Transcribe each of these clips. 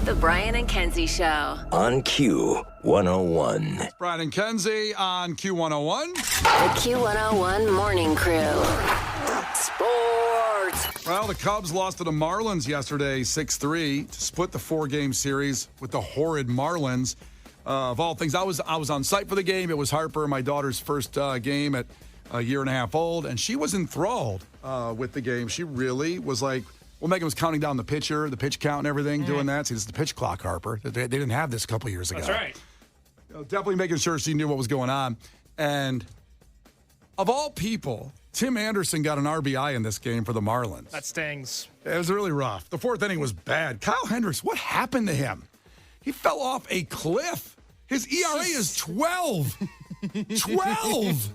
The Brian and Kenzie Show. On Q101. Brian and Kenzie on Q101. The Q101 Morning Crew. Sports. Well, the Cubs lost to the Marlins yesterday, 6-3, to split the four-game series with the horrid Marlins. Of all things, I was on site for the game. It was Harper, my daughter's first game at a year and a half old, and she was enthralled with the game. She really was like, well, Megan was counting down the pitch count and everything, doing that. See, this is the pitch clock, Harper. They didn't have this a couple years ago. That's right. Definitely making sure she knew what was going on. And of all people, Tim Anderson got an RBI in this game for the Marlins. That stings. It was really rough. The fourth inning was bad. Kyle Hendricks, what happened to him? He fell off a cliff. His ERA is 12. 12!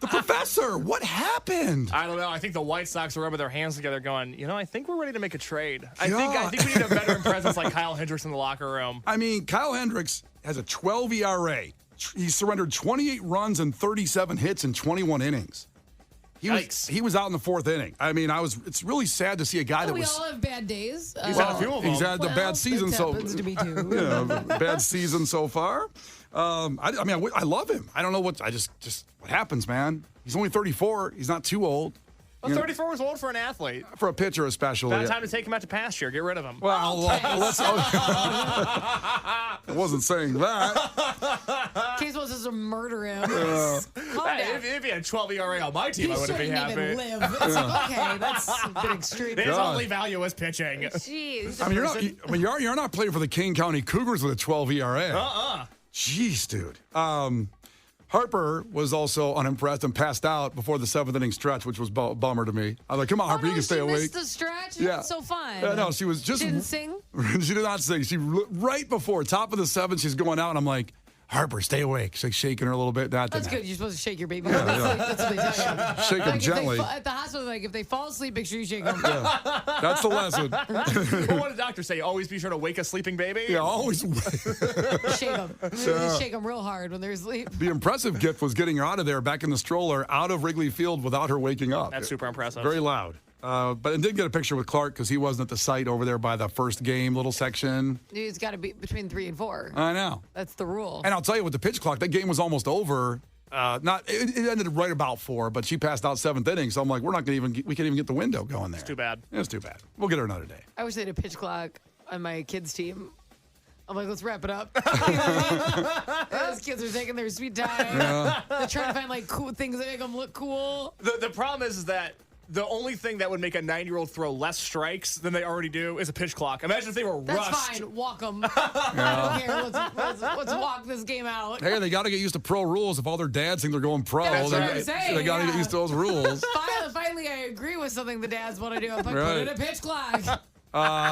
The professor, what happened? I don't know. I think the White Sox are rubbing their hands together going, I think we're ready to make a trade. I think we need a veteran presence like Kyle Hendricks in the locker room. I mean, Kyle Hendricks has a 12 ERA. He surrendered 28 runs and 37 hits in 21 innings. He was out in the fourth inning. I mean, it's really sad to see a guy that we was... all have bad days. He's had a few of them. He's had the bad season. That happens to me too. Bad season so far. I love him. I don't know what happens, man. He's only 34. He's not too old. Well, 34 was old for an athlete. For a pitcher, especially. Bad time to take him out to pasture. Get rid of him. Well, I wasn't saying that. Case was just to murder him. If he had 12 ERA on my team, I wouldn't be happy. Even live. It's like, okay, that's a bit extreme. His only value is pitching. Jeez. I mean, you're not playing for the Kane County Cougars with a 12 ERA. Jeez, dude. Harper was also unimpressed and passed out before the seventh inning stretch, which was a bummer to me. I was like, come on, Harper, you can stay awake. She missed the stretch? Yeah. It's so fun. No, she was just... She didn't sing? She did not sing. Right before, top of the seventh, she's going out, and I'm like, Harper, stay awake. She's like shaking her a little bit. That's good. You're supposed to shake your baby. That's what they tell you. Shake them gently. At the hospital, if they fall asleep, make sure you shake them. Yeah. That's the lesson. Well, what did the doctor say? Always be sure to wake a sleeping baby? Yeah, always. Shake them. Shake them real hard when they're asleep. The impressive gift was getting her out of there, back in the stroller, out of Wrigley Field without her waking up. That's super impressive. Very loud. But I did get a picture with Clark because he wasn't at the site over there by the first game little section. It's got to be between 3 and 4. I know. That's the rule. And I'll tell you, with the pitch clock, that game was almost over. It ended right about 4, but she passed out seventh inning. So I'm like, we can't even get the window going there. It's too bad. It's too bad. We'll get her another day. I wish they had a pitch clock on my kids' team. I'm like, let's wrap it up. Those kids are taking their sweet time. Yeah. They're trying to find cool things that make them look cool. The problem is that the only thing that would make a 9-year-old throw less strikes than they already do is a pitch clock. Imagine if they were rushed. That's fine. Walk them. I don't care. Let's walk this game out. Hey, they got to get used to pro ruls. If all their dads think they're going pro, That's what I'm saying, they got to get used to those rules. Finally, I agree with something the dads want to do. I'm like, put in a pitch clock.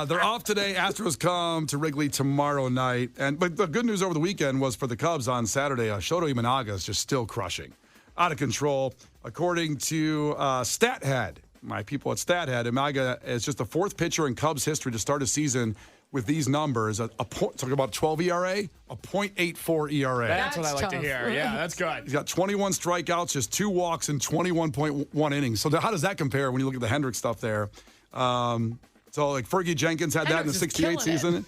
They're off today. Astros come to Wrigley tomorrow night. But the good news over the weekend was for the Cubs on Saturday, Shoto Imanaga is just still crushing. Out of control. According to StatHead, my people at StatHead, Imanaga is just the fourth pitcher in Cubs history to start a season with these numbers. Talking about 12 ERA, a .84 ERA. That's what I like to hear. Yeah, that's good. He's got 21 strikeouts, just 2 walks, and 21.1 innings. So how does that compare when you look at the Hendricks stuff there? So like Fergie Jenkins had that in the 68 season.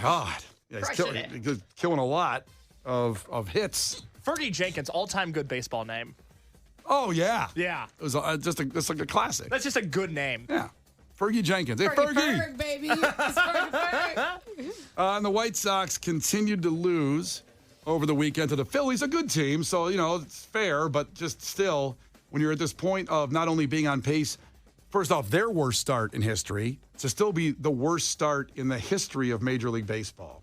God. Yeah, he's killing a lot of hits. Fergie Jenkins, all-time good baseball name. Oh, yeah. Yeah. It was just like a classic. That's just a good name. Yeah. Fergie Jenkins. Hey, Fergie. Ferg, baby. Ferg. And the White Sox continued to lose over the weekend to the Phillies, a good team. So, it's fair, but just still, when you're at this point of not only being on pace, first off, their worst start in history, to still be the worst start in the history of Major League Baseball.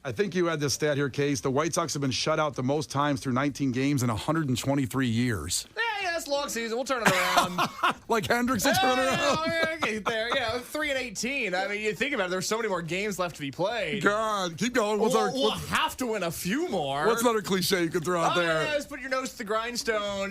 I think you had this stat here, Case. The White Sox have been shut out the most times through 19 games in 123 years. Yeah, it's long season. We'll turn it around. Like Hendricks will turn it around. Okay, there. Yeah, 3-18. I mean, you think about it. There's so many more games left to be played. God, keep going. We'll have to win a few more. What's another cliche you could throw out there? Yeah, just put your nose to the grindstone.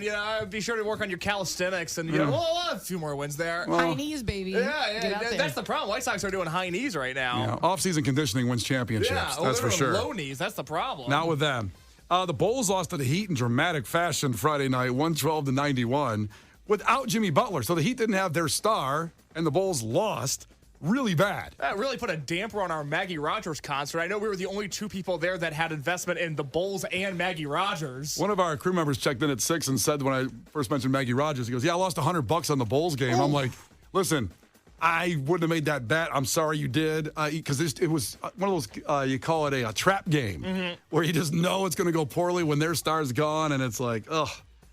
Be sure to work on your calisthenics, and we'll have a few more wins there. High knees, baby. Yeah, that's the problem. White Sox are doing high knees right now. Yeah, off-season conditioning wins championships. Yeah, that's for sure. Low knees. That's the problem. Not with them. The Bulls lost to the Heat in dramatic fashion Friday night, 112-91, without Jimmy Butler. So the Heat didn't have their star, and the Bulls lost. really bad. That really put a damper on our Maggie Rogers concert. I know we were the only two people there that had investment in the Bulls and Maggie Rogers. One of our crew members checked in at 6 and said when I first mentioned Maggie Rogers, he goes, yeah, I lost $100 on the Bulls game. I'm like, listen, I wouldn't have made that bet. I'm sorry you did. Because it was one of those, you call it a trap game, where you just know it's going to go poorly when their star's gone, and it's like, ugh.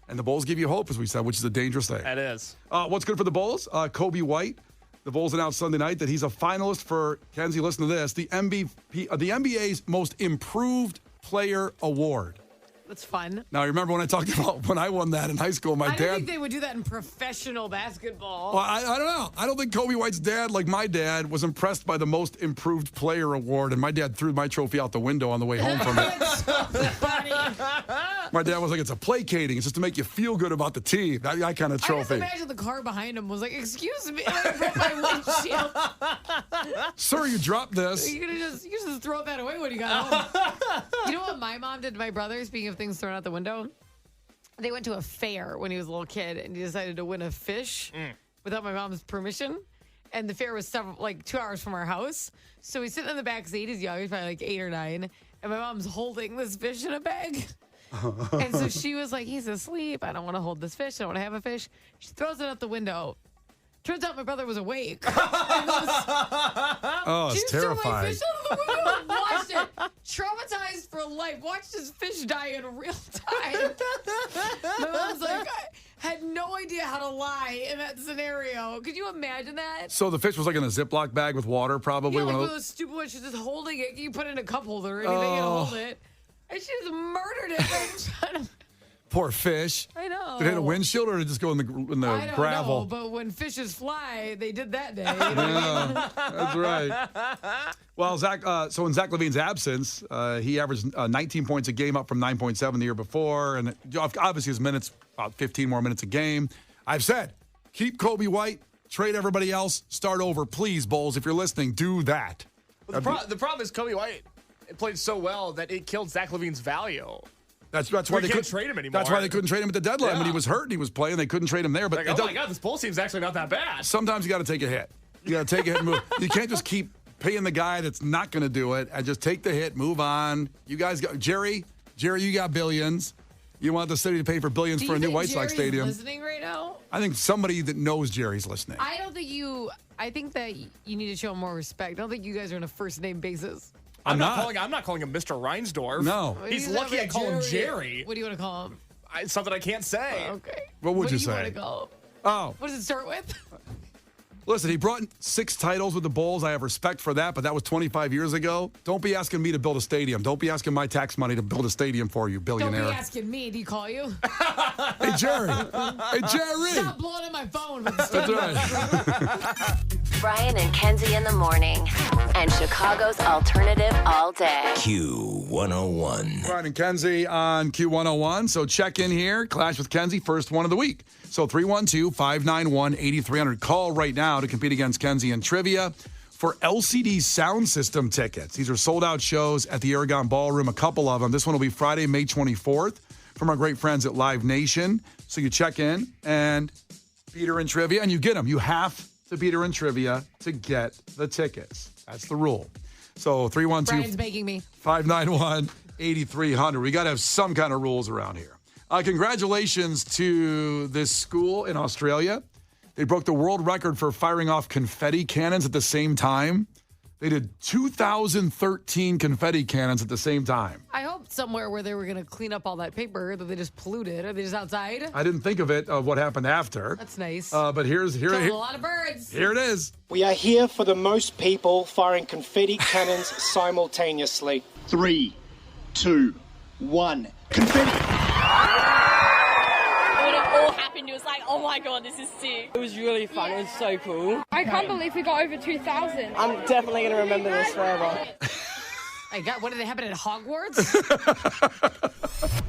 And the Bulls give you hope, as we said, which is a dangerous thing. That is. What's good for the Bulls? Kobe White. The Bulls announced Sunday night that he's a finalist for, Kenzie, listen to this, the NBA's Most Improved Player Award. That's fun. Now, remember when I talked about when I won that in high school, my I dad... don't think they would do that in professional basketball. Well, I don't know. I don't think Kobe White's dad, like my dad, was impressed by the Most Improved Player Award, and my dad threw my trophy out the window on the way home from it. Funny. My dad was like, it's a placating. It's just to make you feel good about the team. That kind of I trophy. just imagine the car behind him was like, excuse me, I broke my windshield. Sir, you dropped this. You just throw that away when you got home. You know what my mom did to my brother, speaking of things thrown out the window? They went to a fair when he was a little kid, and he decided to win a fish without my mom's permission. And the fair was 2 hours from our house. So he's sitting in the back seat. He's young. He's probably like 8 or 9. And my mom's holding this fish in a bag. And so she was like, he's asleep. I don't want to hold this fish. I don't want to have a fish. She throws it out the window. Turns out my brother was awake. Oh, it's terrifying. Fish out of the window and watched it. Traumatized for life. Watched his fish die in real time. My mom's like, I had no idea how to lie in that scenario. Could you imagine that? So the fish was like in a Ziploc bag with water, probably. Yeah, like one one of of those stupid ones. She's just holding it. You put it in a cup holder or anything and hold it. And she just murdered it. Poor fish. I know. Did it hit a windshield or did it just go in the I don't gravel? know, but when fishes fly, they did that day. You know? Yeah, that's right. Well, so in Zach LaVine's absence, he averaged 19 points a game, up from 9.7 the year before. And obviously his minutes, about 15 more minutes a game. I've said, keep Kobe White, trade everybody else, start over. Please, Bulls, if you're listening, do that. Well, the problem is Kobe White played so well that it killed Zach LaVine's value. That's why they couldn't trade him anymore. That's why they couldn't trade him at the deadline when he was hurt and he was playing. They couldn't trade him there. But oh my God, this Bulls team's actually not that bad. Sometimes you got to take a hit. You got to take a hit and move. You can't just keep paying the guy that's not going to do it and just take the hit, move on. You guys got Jerry, you got billions. You want the city to pay for billions for a new White Sox stadium. Listening right now? I think somebody that knows Jerry's listening. I think that you need to show him more respect. I don't think you guys are on a first name basis. I'm not calling him Mr. Reinsdorf. No. He's lucky I call him Jerry. What do you want to call him? It's something I can't say. Okay. What would you say? What do you want to call him? Oh. What does it start with? Listen, he brought 6 titles with the Bulls. I have respect for that, but that was 25 years ago. Don't be asking me to build a stadium. Don't be asking my tax money to build a stadium for you, billionaire. Don't be asking me. Do you call you? Hey, Jerry. Hey, Jerry. Stop blowing up my phone with the stadium. That's right. Brian and Kenzie in the morning. And Chicago's alternative all day. Q101. Brian and Kenzie on Q101. So check in here. Clash with Kenzie, first one of the week. So 312-591-8300. Call right now to compete against Kenzie in trivia for LCD sound system tickets. These are sold-out shows at the Aragon Ballroom, a couple of them. This one will be Friday, May 24th from our great friends at Live Nation. So you check in and beat her in trivia, and you get them. You have to beat her in trivia to get the tickets. That's the rule. So 312 Brian's making me. 591-8300. We got to have some kind of rules around here. Congratulations to this school in Australia. They broke the world record for firing off confetti cannons at the same time. They did 2,013 confetti cannons at the same time. I hope somewhere where they were going to clean up all that paper that they just polluted. Are they just outside? I didn't think of it, of what happened after. That's nice. But here Killed a lot of birds. Here it is. We are here for the most people firing confetti cannons simultaneously. 3, 2, 1. Confetti! When it all happened, it was like, oh my God, this is sick. It was really fun. It was so cool. I can't believe we got over 2,000. I'm definitely going to remember this forever. What did it happen at Hogwarts?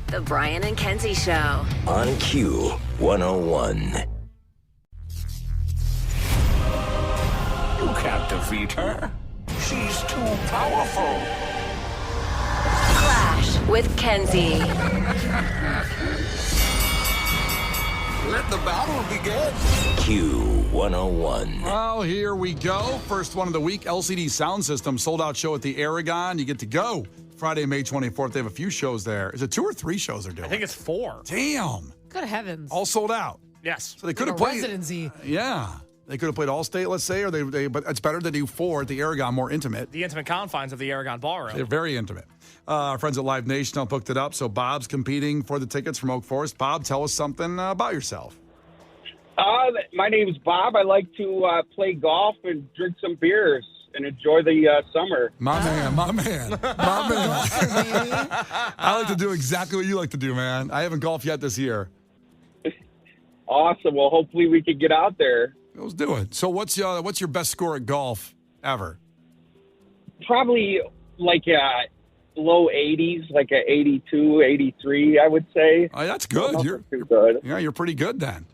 The Brian and Kenzie Show. On Q101. You can't defeat her. She's too powerful. Clash with Kenzie. Let the battle begin. Q101. Well, here we go. First one of the week, LCD Sound System, sold-out show at the Aragon. You get to go Friday, May 24th. They have a few shows there. Is it 2 or 3 shows they're doing? I think it's 4. Damn. Good heavens. All sold out. Yes. So they could have Like a played. residency. Yeah. They could have played Allstate, let's say, or but it's better to do 4 at the Aragon, more intimate. The intimate confines of the Aragon Ballroom. They're very intimate. Our friends at Live Nation have booked it up, so Bob's competing for the tickets from Oak Forest. Bob, tell us something about yourself. My name is Bob. I like to play golf and drink some beers and enjoy the summer. My man. I like to do exactly what you like to do, man. I haven't golfed yet this year. Awesome. Well, hopefully we can get out there. Let's do it. So what's your best score at golf ever? Probably like low 80s, like a 82, 83, I would say. Oh, that's good. You're good. Yeah, you're pretty good then.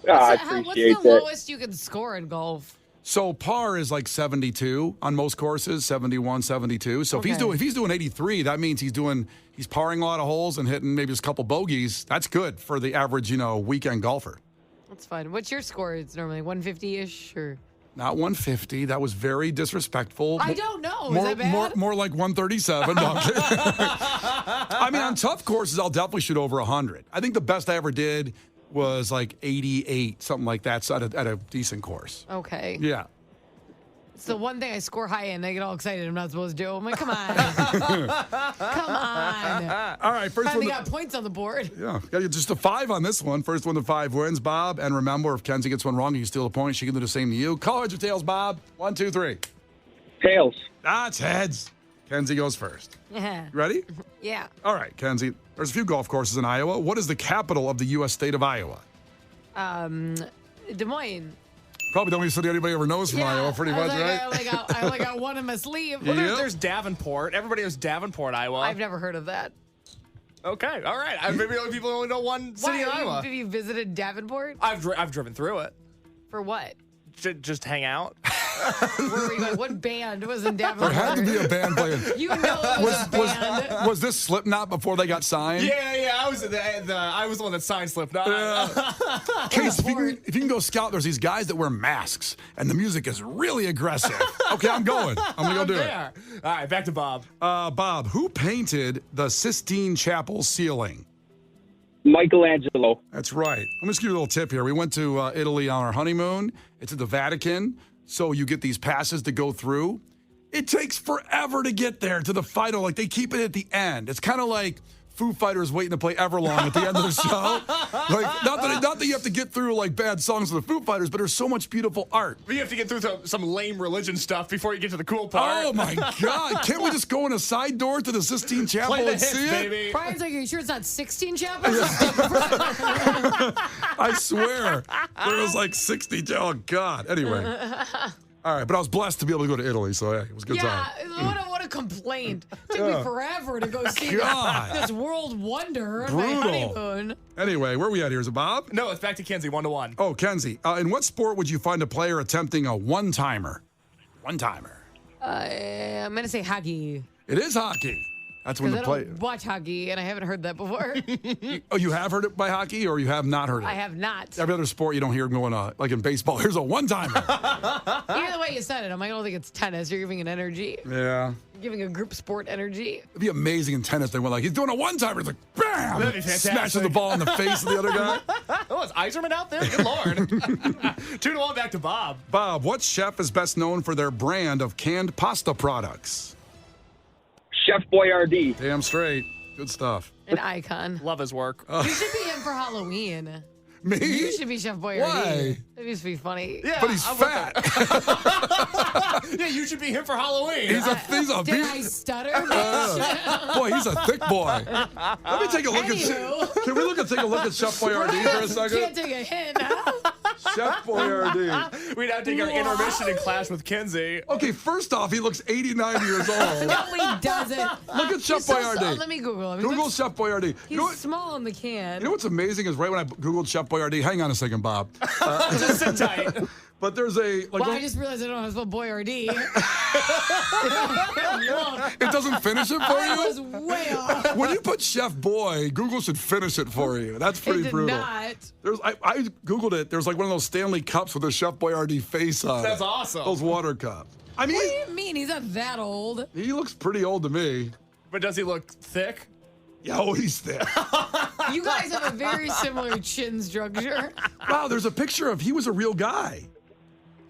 I What's appreciate the that. lowest you can score in golf? So par is like 72 on most courses, 71, 72. So Okay. if he's doing 83, that means he's parring a lot of holes and hitting maybe just a couple bogeys. That's good for the average, weekend golfer. That's fine. What's your score? It's normally 150-ish or... Not 150. That was very disrespectful. I don't know. More, Is that bad? more like 137. No, I'm kidding. I mean, on tough courses, I'll definitely shoot over 100. I think the best I ever did was like 88, something like that, so at a decent course. Okay. Yeah. It's the one thing I score high in. I get all excited. I'm not supposed to do. I'm like, come on. Come on. All right, first Finally one. got points on the board. Yeah, got to get just a 5 on this one. First one to 5 wins, Bob. And remember, if Kenzie gets one wrong, you steal a point. She can do the same to you. Call heads or tails, Bob. 1, 2, 3. Tails. That's heads. Kenzie goes first. Yeah. You ready? Yeah. All right, Kenzie. There's a few golf courses in Iowa. What is the capital of the U.S. state of Iowa? Des Moines. Probably the only city anybody ever knows from Iowa, pretty much, right? I only got one in my sleeve. Well, Yep. there's Davenport. Everybody knows Davenport, Iowa. I've never heard of that. Okay, all right. Maybe people only know one city in Iowa. Have you visited Davenport? I've driven through it. For what? Just hang out. Where were you going? What band was in Davenport? There had to be a band playing. You know it was a band. Was this Slipknot before they got signed? Yeah. I was the one that signed Slipknot. Case, if you can go scout, there's these guys that wear masks, and the music is really aggressive. Okay, I'm going. I'm going to go do it. All right, back to Bob. Bob, who painted the Sistine Chapel ceiling? Michelangelo. That's right. Let me just give you a little tip here. We went to Italy on our honeymoon. It's at the Vatican, so you get these passes to go through. It takes forever to get there to the final. Like, they keep it at the end. It's kind of like Foo Fighters waiting to play Everlong at the end of the show. Like, not that you have to get through like bad songs of the Foo Fighters, but there's so much beautiful art. You have to get through some lame religion stuff before you get to the cool part. Oh my God! Can't we just go in a side door to the Sistine Chapel Play the and hits, see it? baby. Brian's like, are you sure it's not 16 chapels? I swear there was like 60. Oh God! Anyway, all right, but I was blessed to be able to go to Italy, so yeah, it was a good time. What a complaint. It took me forever to go see this world wonder of my honeymoon. Anyway, where are we at here? Is it Bob? No, it's back to Kenzie, 1-1. Oh, Kenzie. In what sport would you find a player attempting a one-timer? One-timer. I'm going to say hockey. It is hockey. That's when the Because I play. don't watch hockey, and I haven't heard that before. You have heard it by hockey, or you have not heard it? I have not. Every other sport, you don't hear them going, like in baseball, here's a one-timer. Either way you said it, I don't think it's tennis. You're giving it energy. Yeah. You're giving a group sport energy. It'd be amazing in tennis. They went like, he's doing a one-timer. It's like, bam! That'd be fantastic. Smashes the ball in the face of the other guy. Oh, is Iserman out there? Good Lord. 2-1 back to Bob. Bob, what chef is best known for their brand of canned pasta products? Chef Boyardee. Damn straight. Good stuff. An icon. Love his work. You should be in for Halloween. Me? You should be Chef Boyardee. Why? That used to be funny. Yeah, But he's fat. Yeah, you should be him for Halloween. He's a Did I stutter? bitch? boy, he's a thick boy. Let me take a look Anywho. at. Can we take a look at Chef Boyardee for a second? Can't take a hint, huh? Chef Boyardee. We now take our intermission in class with Kenzie. Okay, first off, he looks 89 years old. No, he doesn't. Look at Chef He's so Boyardee. let me Google him. Google Chef Boyardee. He's small on the can. You know what's amazing is right when I Googled Chef Boyardee, hang on a second, Bob. Just sit tight. But there's a Well, I just realized I don't know how to spell Boyardee. it doesn't finish it for I you? was way off. When you put Chef Boy, Google should finish it for you. That's pretty It did brutal. not. I Googled it. There's like one of those Stanley cups with a Chef Boyardee face on That's it. awesome. Those water cups. I mean, What do you mean? He's not that old. he looks pretty old to me. But does he look thick? Yeah, oh, he's thick. You guys have a very similar chin structure. Wow, there's a picture of he was a real guy.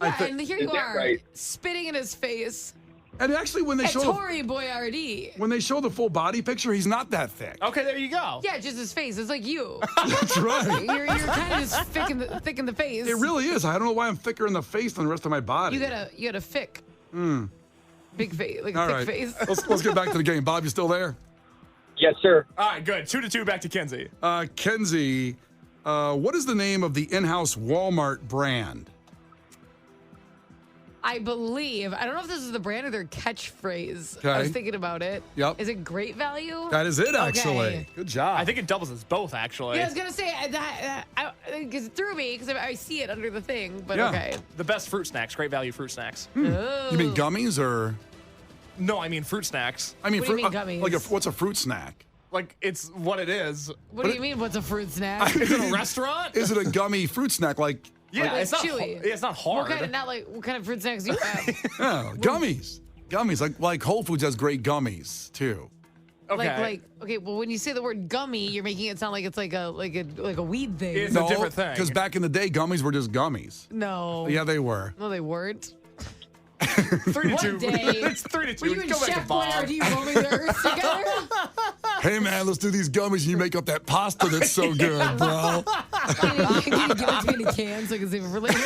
Yeah, and here you Is that are, right? spitting in his face. And actually, when they show Ettore Boyardee. when they show the full body picture, he's not that thick. Okay, there you go. Yeah, just his face. It's like you. That's right. You're kind of just thick in the face. It really is. I don't know why I'm thicker in the face than the rest of my body. You got a thick. Big face, like a All thick right. face. Let's get back to the game. Bob, you still there? Yes, sir. All right, good. 2-2 back to Kenzie. Kenzie, what is the name of the in-house Walmart brand? I believe. I don't know if this is the brand or their catchphrase. I Okay. was thinking about it. Yep. Is it Great Value? That is it, actually. Okay. Good job. I think it doubles as both, actually. Yeah, I was gonna say that because it threw me because I see it under the thing. But Yeah. okay. The best fruit snacks, Great Value fruit snacks. Oh. You mean gummies or? No, I mean fruit snacks. I mean, What do you mean gummies? like what's a fruit snack? Like, it's what it is. What do you mean? What's a fruit snack? Is it a restaurant? Is it a gummy fruit snack? Like, Yeah, Like it's not. chewy. It's not hard. What kind of fruit snacks do you have? oh, gummies. Gummies. Like Whole Foods has great gummies too. Okay. Okay, well, when you say the word gummy, you're making it sound like it's like a weed thing. It's a different thing. Because back in the day, gummies were just gummies. No. Yeah, they were. No, they weren't. 3-2. One day. It's 3-2. Were you and Go back to Chef Bob. Boyardee roaming the earth together? Hey man, let's do these gummies and you make up that pasta that's so good, bro. Can you give it to me in a can so I can save it for later?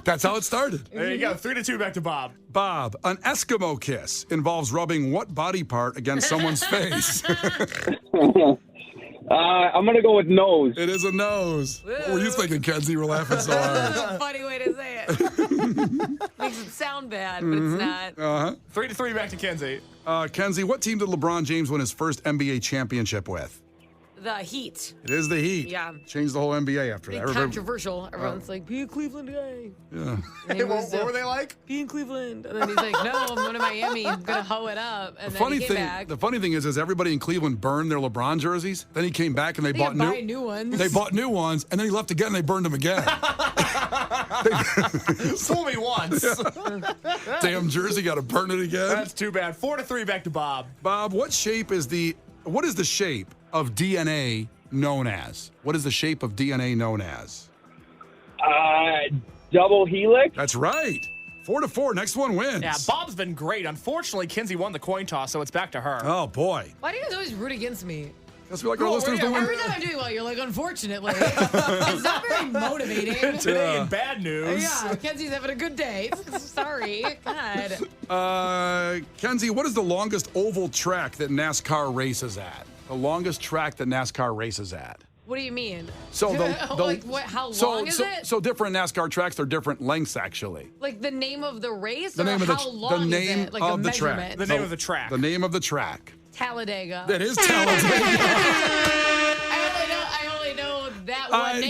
That's how it started. There you go. 3-2 back to Bob. Bob, an Eskimo kiss involves rubbing what body part against someone's face? I'm going to go with nose. It is a nose. What were you thinking, Kenzie? You were laughing so hard. That's a funny way to say it. Makes it sound bad, but it's not. Uh-huh. 3-3 back to Kenzie. Kenzie, what team did LeBron James win his first NBA championship with? The Heat. It is the Heat. Yeah. Changed the whole NBA after that. Big controversial. Everyone's like, be a Cleveland guy. Yeah. And he was, What were they like? be in Cleveland. And then he's like, no, I'm going to Miami. I'm going to hoe it up. And then he came back. The funny thing is everybody in Cleveland burned their LeBron jerseys. Then he came back and they bought buy new ones. They bought new ones, and then he left again and they burned them again. Fool me once. Damn jersey, got to burn it again. That's too bad. 4-3 back to Bob. Bob, what is the shape of DNA known as? What is the shape of DNA known as? Double helix. That's right. 4-4. Next one wins. Yeah, Bob's been great. Unfortunately, Kenzie won the coin toss, so it's back to her. Oh, boy. Why do you guys always root against me? Because we like our listeners to win. Every time I'm doing well, you're like, unfortunately. It's not very motivating. Today in bad news. Yeah, Kenzie's having a good day. Sorry. God. Kenzie, what is the longest oval track that NASCAR races at? The longest track that NASCAR races at. What do you mean? So like what? How long is it? So different NASCAR tracks, they're different lengths actually. Like the name of the race, The or name of how long the is name it? Like of a the track. measurement. The name of the track. The name of the track. Talladega. That is Talladega. I only know that one name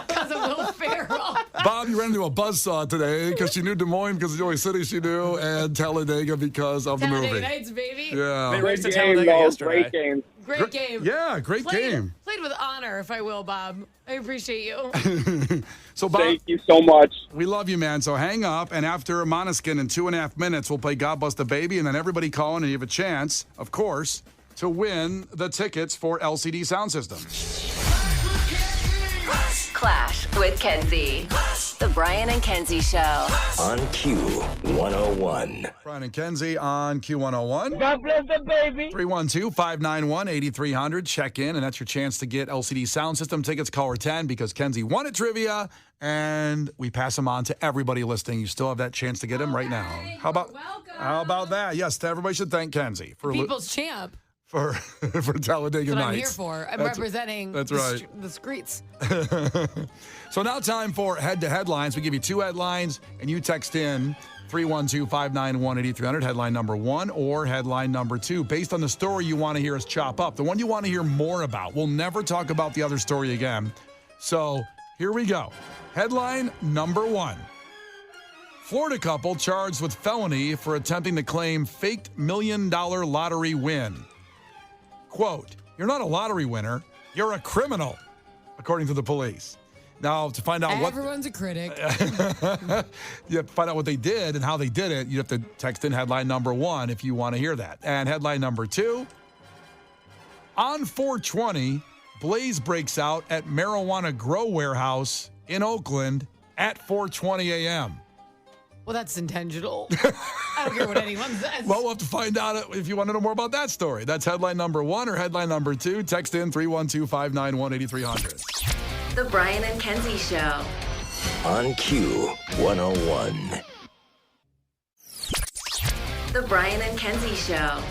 because of Will Ferrell. Bob, you ran into a buzzsaw today because she knew Des Moines because it's the only city she knew, and Talladega because of the Talladega movie. Nights, baby. Yeah. They raced to Great game, Talladega though. yesterday. Great game. Great game. Yeah, great game. Played with honor, if I will, Bob. I appreciate you. So, Bob, Thank you so much. we love you, man. So hang up, and after Måneskin in 2.5 minutes, we'll play God Bless the Baby, and then everybody call in, and you have a chance, of course, to win the tickets for LCD Sound System. Clash with Kenzie. The Brian and Kenzie Show. On Q101. Brian and Kenzie on Q101. God bless the baby. 312-591-8300. Check in, and that's your chance to get LCD Sound System tickets. Caller 10 because Kenzie won at trivia, and we pass them on to everybody listening. You still have that chance to get them right now. How about that? Yes, everybody should thank Kenzie for People's champ. for Talladega That's what Nights. I'm here for. I'm representing that's right. the streets. So now time for head-to-head lines. We give you 2 headlines, and you text in 312-591-8300, headline number 1 or headline number 2, based on the story you want to hear us chop up, the one you want to hear more about. We'll never talk about the other story again. So here we go. Headline number 1. Florida couple charged with felony for attempting to claim faked $1 million lottery win. Quote, "You're not a lottery winner, you're a criminal," according to the police. Now, to find out Everyone's a critic. you have to find out what they did and how they did it. You have to text in headline number 1 if you want to hear that. And headline number 2, on 420, blaze breaks out at marijuana grow warehouse in Oakland at 4:20 a.m. Well, that's intentional. I don't care what anyone says. Well, we'll have to find out if you want to know more about that story. That's headline number 1 or headline number 2. Text in 312-591-8300. The Brian and Kenzie Show. On Q101. The Brian and Kenzie Show.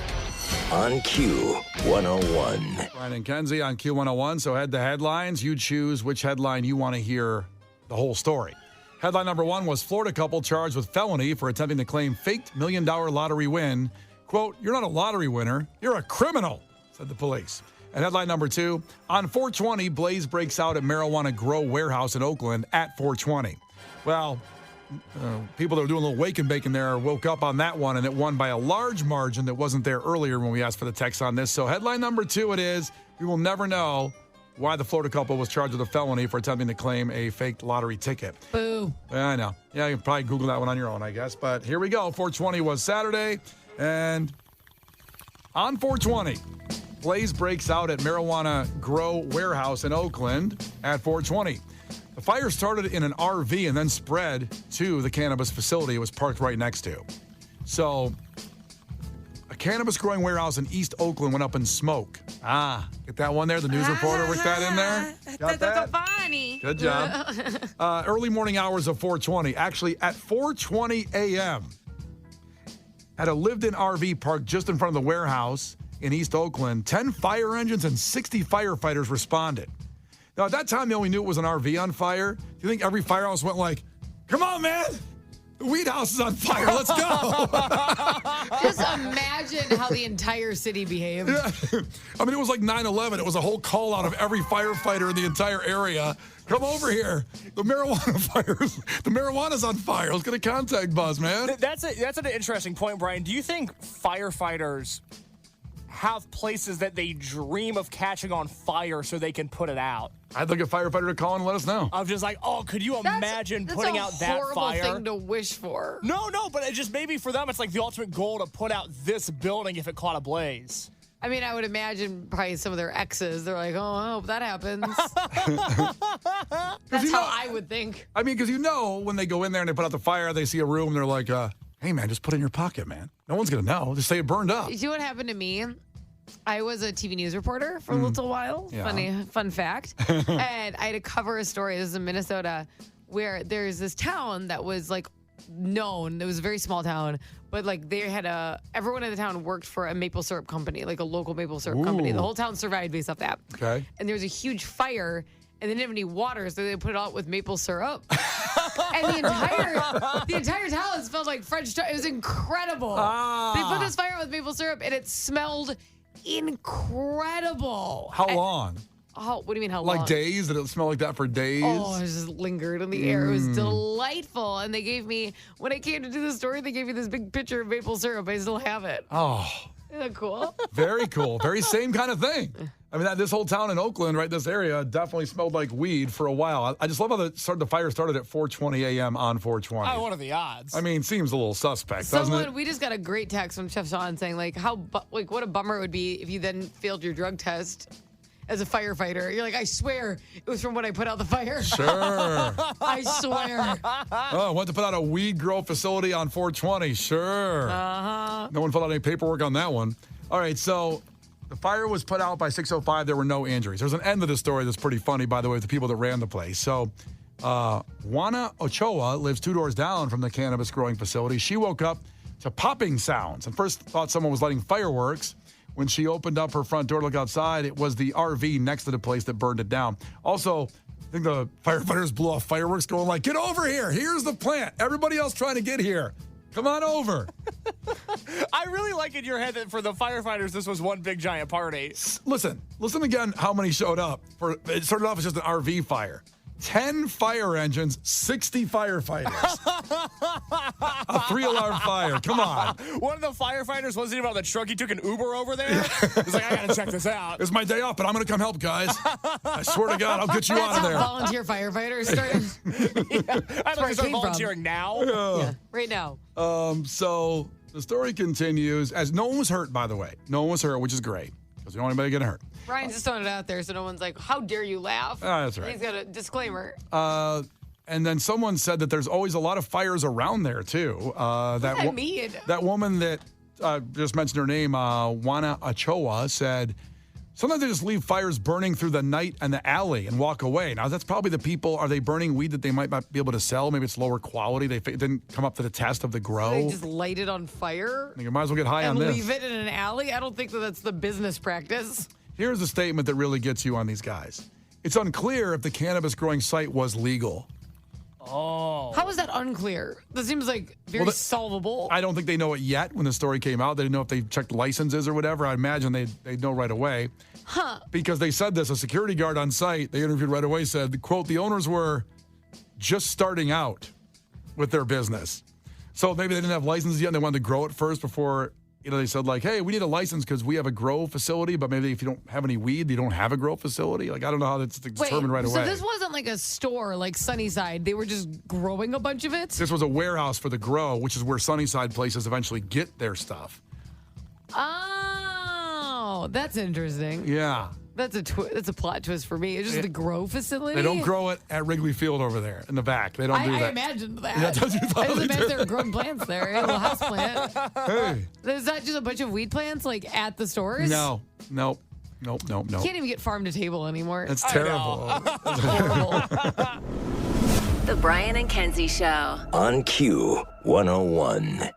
On Q101. Brian and Kenzie on Q101. So head to headlines. You choose which headline you want to hear the whole story. Headline number 1 was Florida couple charged with felony for attempting to claim faked $1 million lottery win. Quote, "You're not a lottery winner, you're a criminal," said the police. And headline number 2, on 420, blaze breaks out at marijuana grow warehouse in Oakland at 420. Well, people that were doing a little wake and bacon there woke up on that one, and it won by a large margin that wasn't there earlier when we asked for the text on this. So headline number 2 it is. We will never know why the Florida couple was charged with a felony for attempting to claim a faked lottery ticket. Boo. Yeah, I know. Yeah, you can probably Google that one on your own, I guess. But here we go. 420 was Saturday, and on 420, blaze breaks out at marijuana grow warehouse in Oakland at 420. The fire started in an RV and then spread to the cannabis facility it was parked right next to. So, a cannabis growing warehouse in East Oakland went up in smoke. Get that one there? The news reporter worked that in there? Got that? Funny. Good job. Early morning hours of 420. Actually, at 4:20 a.m., at a lived-in RV parked just in front of the warehouse in East Oakland, 10 fire engines and 60 firefighters responded. Now, at that time, they only knew it was an RV on fire. Do you think every firehouse went like, "Come on, man, the weed house is on fire, let's go"? Just imagine how the entire city behaved. Yeah. I mean, it was like 9/11. It was a whole call out of every firefighter in the entire area. Come over here. The marijuana's on fire. Let's get a contact buzz, man. That's an interesting point, Brian. Do you think firefighters have places that they dream of catching on fire so they can put it out? I'd like a firefighter to call and let us know. I'm just like, could you imagine putting out that fire? That's a horrible thing to wish for. No, but it just maybe for them, it's like the ultimate goal to put out this building if it caught ablaze. I mean, I would imagine probably some of their exes, they're like, "Oh, I hope that happens." That's how I would think. I mean, because when they go in there and they put out the fire, they see a room, they're like, "Hey, man, just put it in your pocket, man. No one's going to know. Just say it burned up." You see what happened to me? I was a TV news reporter for a little while. Yeah. Fun fact. And I had to cover a story. This is in Minnesota, where there's this town that was like known. It was a very small town, but like they had everyone in the town worked for a maple syrup company, like a local maple syrup company. The whole town survived based off that. Okay. And there was a huge fire, and they didn't have any water, so they put it out with maple syrup. And the entire town smelled like French toast. It was incredible. They put this fire out with maple syrup, and it smelled incredible. How long? What do you mean, how long? Like days? Did it smell like that for days? Oh, it just lingered in the air. It was delightful. And they gave me, when I came to do the story, they gave me this big pitcher of maple syrup. I still have it. Oh. Isn't that cool? Very cool. Very same kind of thing. I mean, this whole town in Oakland, right, this area, definitely smelled like weed for a while. I just love how the fire started at 4:20 a.m. on 420. What are the odds? I mean, seems a little suspect, doesn't it? We just got a great text from Chef Sean saying, like, what a bummer it would be if you then failed your drug test as a firefighter. You're like, "I swear it was from when I put out the fire." Sure. I swear. Oh, went to put out a weed grow facility on 420. Sure. Uh-huh. No one filled out any paperwork on that one. All right, so the fire was put out by 6:05. There were no injuries. There's an end to the story that's pretty funny, by the way, with the people that ran the place. So Juana Ochoa lives 2 doors down from the cannabis growing facility. She woke up to popping sounds and first thought someone was lighting fireworks. When she opened up her front door to look outside, it was the RV next to the place that burned it down. Also, I think the firefighters blew off fireworks going like, "Get over here. Here's the plant. Everybody else trying to get here. Come on over." I really like in your head that for the firefighters, this was one big giant party. Listen again how many showed up. It started off as just an RV fire. 10 fire engines, 60 firefighters. A 3-alarm fire. Come on. One of the firefighters wasn't even on the truck. He took an Uber over there. He's like, I got to check this out. It's my day off, but I'm going to come help, guys. I swear to God, I'll get you out of there. Volunteer firefighters started. I'd like to start volunteering now. Yeah, right now. So the story continues. As no one was hurt, by the way. No one was hurt, which is great. Because we don't want anybody getting hurt. Brian's just throwing it out there so no one's like, how dare you laugh? That's right. He's got a disclaimer. And then someone said that there's always a lot of fires around there, too. What does that mean? That woman that just mentioned her name, Wana Achoa, said, sometimes they just leave fires burning through the night and the alley and walk away. Now, that's probably the people. Are they burning weed that they might not be able to sell? Maybe it's lower quality. They didn't come up to the test of the grow. They just light it on fire? I think you might as well get high on this. And leave it in an alley? I don't think that's the business practice. Here's a statement that really gets you on these guys. It's unclear if the cannabis growing site was legal. Oh. How is that unclear? That seems like very solvable. I don't think they know it yet when the story came out. They didn't know if they checked licenses or whatever. I imagine they'd know right away. Huh. Because they said this. A security guard on site, they interviewed right away, said, quote, the owners were just starting out with their business. So maybe they didn't have licenses yet and they wanted to grow it first before, they said like, hey, we need a license because we have a grow facility, but maybe if you don't have any weed, you don't have a grow facility. Like, I don't know how that's determined right away. So this wasn't like a store like Sunnyside. They were just growing a bunch of it? This was a warehouse for the grow, which is where Sunnyside places eventually get their stuff. Oh, that's interesting. Yeah. That's a plot twist for me. It's just the grow facility. They don't grow it at Wrigley Field over there in the back. They don't do that. I imagined that. Yeah, that's what you thought I just they imagined did. they were growing plants there. A little house plant. Hey. Is that just a bunch of weed plants like at the stores? No. Nope. You can't even get farm to table anymore. That's terrible. That's horrible. The Brian and Kenzie Show. On Q 101.